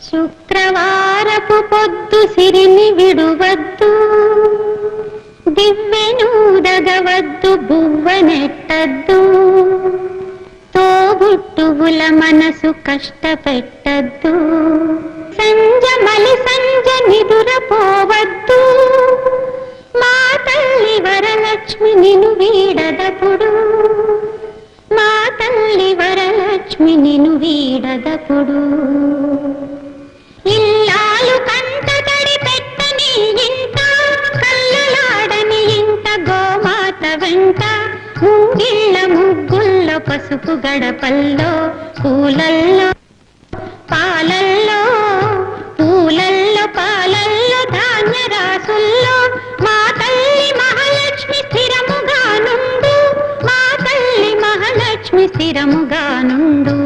శుక్రవారపు పొద్దు సిరిని విడువద్దు, దివ్వెనూదగవద్దు, బువ్వనెట్టద్దు, తోబుట్టువుల మనసు కష్టపెట్టద్దు, సంజమలి సంజ నిదురపోవద్దు, మా తల్లి వరలక్ష్మి నిను వీడదపుడు, మా తల్లి వరలక్ష్మి నిను వీడదపుడు. ఇల్లాలు కంట తడి పెట్టని ఇంట, కళ్ళలాడని ఇంట, గోమాత వెంట, ముంగిళ్ళ ముగ్గుల్లో, పసుపు గడపల్లో, పూలల్లో పాలల్లో, పూలల్లో పాలల్లో, ధాన్య రాసుల్లో, మా తల్లి మహాలక్ష్మి స్థిరముగా నుండు, మా తల్లి మహాలక్ష్మి స్థిరముగా నుండు.